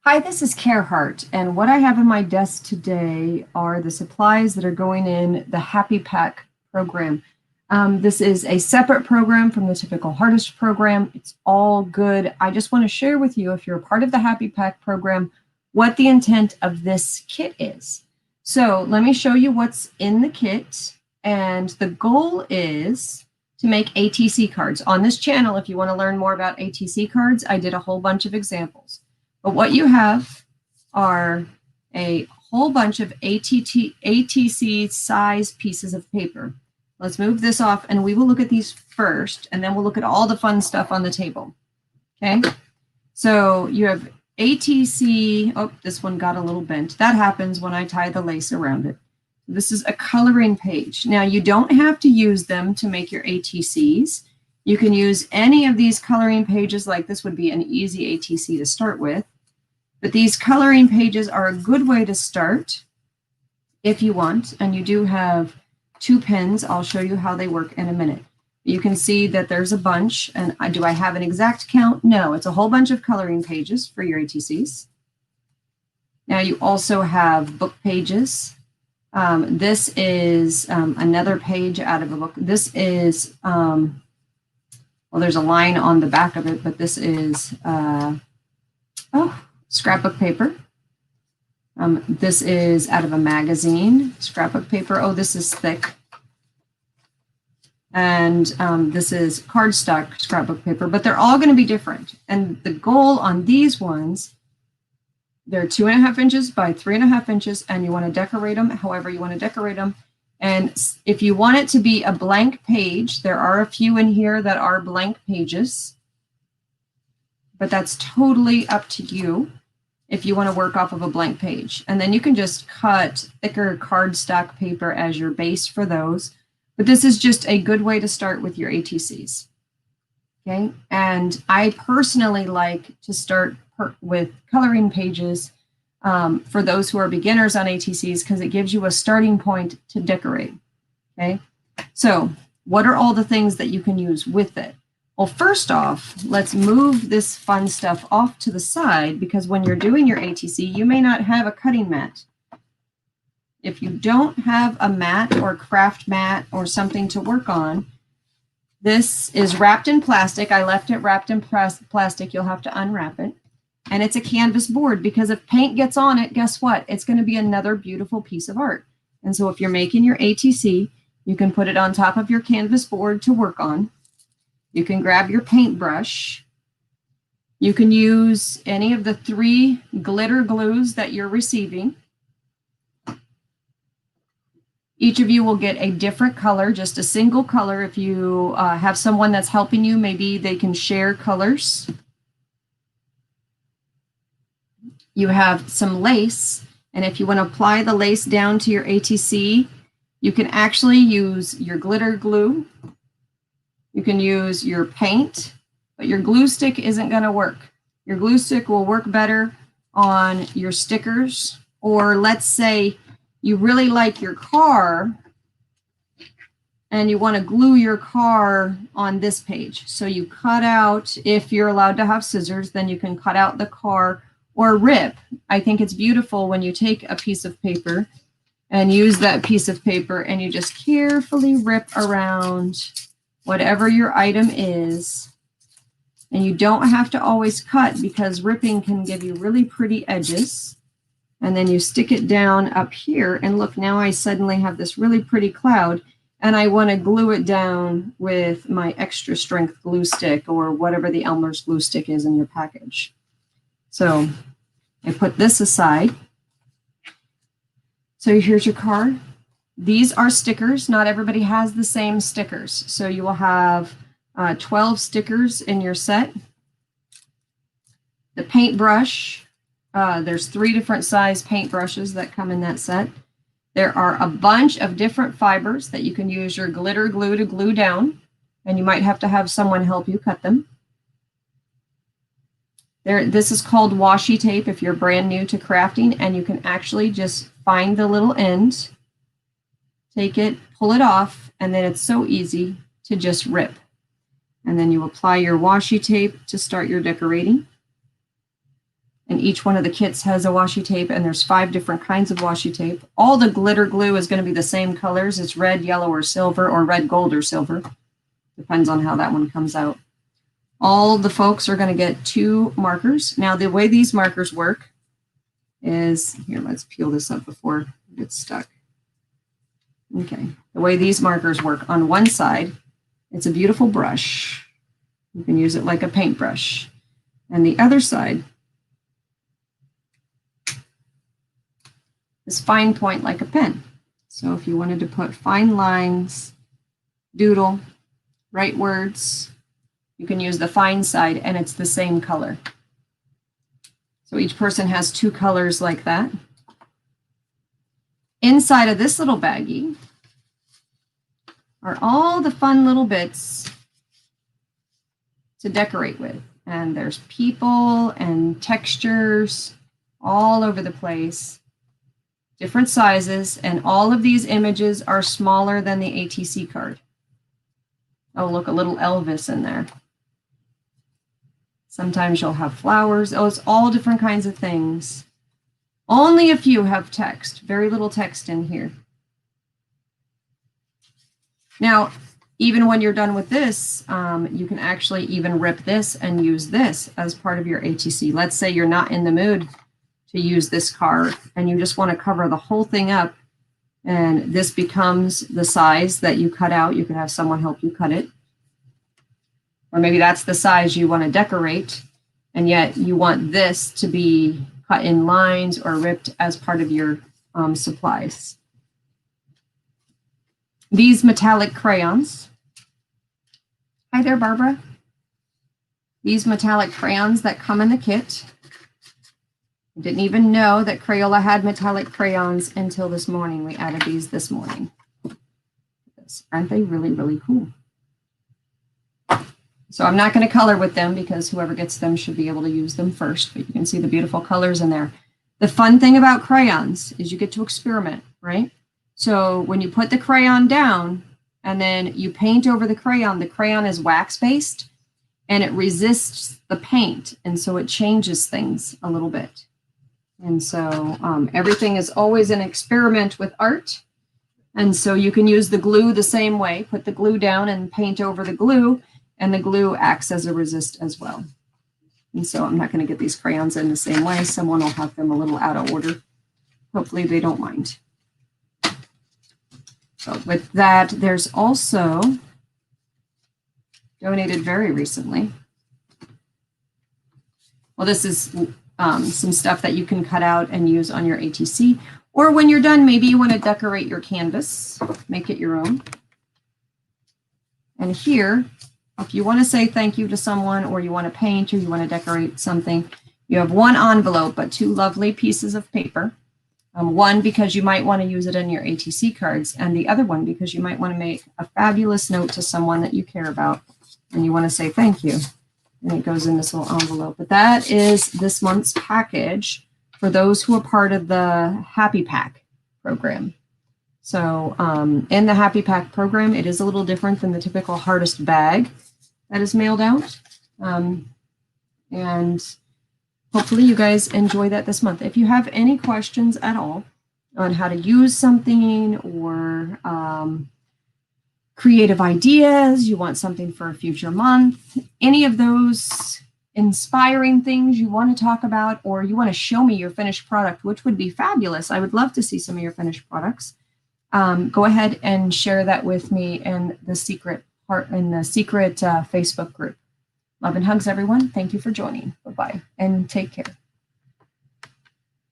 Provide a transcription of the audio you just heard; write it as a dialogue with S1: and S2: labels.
S1: Hi, this is Care Hart, and what I have in my desk today are the supplies that are going in the Happy Pack program. This is a separate program from the typical Hardest program. It's all good. I just want to share with you, if you're a part of the Happy Pack program, what the intent of this kit is. So let me show you what's in the kit, and the goal is to make ATC cards. On this channel, if you want to learn more about ATC cards, I did a whole bunch of examples. But what you have are a whole bunch of ATC size pieces of paper. Let's move this off and we will look at these first, and then we'll look at all the fun stuff on the table. Okay, so you have ATC, oh, this one got a little bent. That happens when I tie the lace around it. This is a coloring page. Now you don't have to use them to make your ATCs. You can use any of these coloring pages, like this would be an easy ATC to start with. But these coloring pages are a good way to start if you want. And you do have 2 pens. I'll show you how they work in a minute. You can see that there's a bunch. And do I have an exact count? No, it's a whole bunch of coloring pages for your ATCs. Now you also have book pages. This is another page out of a book. This is, well, there's a line on the back of it, but this is, scrapbook paper. This is out of a magazine, scrapbook paper. Oh, this is thick. And this is cardstock scrapbook paper, but they're all going to be different. And the goal on these ones, they're 2.5 inches by 3.5 inches, and you want to decorate them however you want to decorate them. And if you want it to be a blank page, there are a few in here that are blank pages, but that's totally up to you if you want to work off of a blank page. And then you can just cut thicker cardstock paper as your base for those. But this is just a good way to start with your ATCs. Okay, and I personally like to start with coloring pages for those who are beginners on ATCs, because it gives you a starting point to decorate. Okay, so what are all the things that you can use with it? Well, first off, let's move this fun stuff off to the side, because when you're doing your ATC, you may not have a cutting mat. If you don't have a mat or craft mat or something to work on, this is wrapped in plastic. I left it wrapped in plastic. You'll have to unwrap it. And it's a canvas board, because if paint gets on it, guess what? It's going to be another beautiful piece of art. And so if you're making your ATC, you can put it on top of your canvas board to work on. You can grab your paintbrush. You can use any of the 3 glitter glues that you're receiving. Each of you will get a different color, just a single color. If you have someone that's helping you, maybe they can share colors. You have some lace, and if you want to apply the lace down to your ATC, you can actually use your glitter glue. You can use your paint, but your glue stick isn't going to work. Your glue stick will work better on your stickers, or let's say you really like your car and you want to glue your car on this page. So you cut out, if you're allowed to have scissors, then you can cut out the car or rip. I think it's beautiful when you take a piece of paper and use that piece of paper and you just carefully rip around whatever your item is. And you don't have to always cut, because ripping can give you really pretty edges. And then you stick it down up here, and look, now I suddenly have this really pretty cloud, and I want to glue it down with my extra strength glue stick, or whatever the Elmer's glue stick is in your package. So I put this aside. So here's your card. These are stickers. Not everybody has the same stickers. So you will have 12 stickers in your set. The paintbrush, there's 3 different size paintbrushes that come in that set. There are a bunch of different fibers that you can use your glitter glue to glue down, and you might have to have someone help you cut them. This is called washi tape if you're brand new to crafting, and you can actually just find the little end, take it, pull it off, and then it's so easy to just rip. And then you apply your washi tape to start your decorating. And each one of the kits has a washi tape, and there's 5 different kinds of washi tape. All the glitter glue is going to be the same colors. It's red, yellow, or silver, or red, gold, or silver. Depends on how that one comes out. All the folks are going to get 2 markers. Now, the way these markers work is, here, let's peel this up before it gets stuck. Okay, the way these markers work, on one side, it's a beautiful brush. You can use it like a paintbrush. And the other side is fine point like a pen. So if you wanted to put fine lines, doodle, write words, you can use the fine side, and it's the same color. So each person has 2 colors like that. Inside of this little baggie are all the fun little bits to decorate with. And there's people and textures all over the place, different sizes, and all of these images are smaller than the ATC card. Oh, look, a little Elvis in there. Sometimes you'll have flowers. Oh, it's all different kinds of things. Only a few have text, very little text in here. Now, even when you're done with this, you can actually even rip this and use this as part of your ATC. Let's say you're not in the mood to use this card and you just want to cover the whole thing up, and this becomes the size that you cut out. You can have someone help you cut it. Or maybe that's the size you want to decorate, and yet you want this to be cut in lines or ripped as part of your supplies. These metallic crayons. Hi there, Barbara. These metallic crayons that come in the kit. I didn't even know that Crayola had metallic crayons until this morning. We added these this morning. Aren't they really, really cool? So I'm not going to color with them because whoever gets them should be able to use them first, but you can see the beautiful colors in there. The fun thing about crayons is you get to experiment, right? So when you put the crayon down and then you paint over the crayon is wax-based and it resists the paint, and so it changes things a little bit. And so everything is always an experiment with art. And so you can use the glue the same way, put the glue down and paint over the glue, and the glue acts as a resist as well. And so I'm not going to get these crayons in the same way. Someone will have them a little out of order. Hopefully they don't mind. So with that, there's also donated very recently. Well, this is some stuff that you can cut out and use on your ATC. Or when you're done, maybe you want to decorate your canvas, make it your own. And here, if you want to say thank you to someone, or you want to paint, or you want to decorate something, you have 1 envelope, but 2 lovely pieces of paper. One because you might want to use it in your ATC cards, and the other one because you might want to make a fabulous note to someone that you care about, and you want to say thank you. And it goes in this little envelope. But that is this month's package for those who are part of the Happy Pack program. So in the Happy Pack program, it is a little different than the typical hardest bag that is mailed out. And hopefully you guys enjoy that this month. If you have any questions at all on how to use something, or creative ideas, you want something for a future month, any of those inspiring things you want to talk about, or you want to show me your finished product, which would be fabulous. I would love to see some of your finished products. Go ahead and share that with me in the secret Facebook group. Love and hugs, everyone. Thank you for joining. Bye-bye, and take care.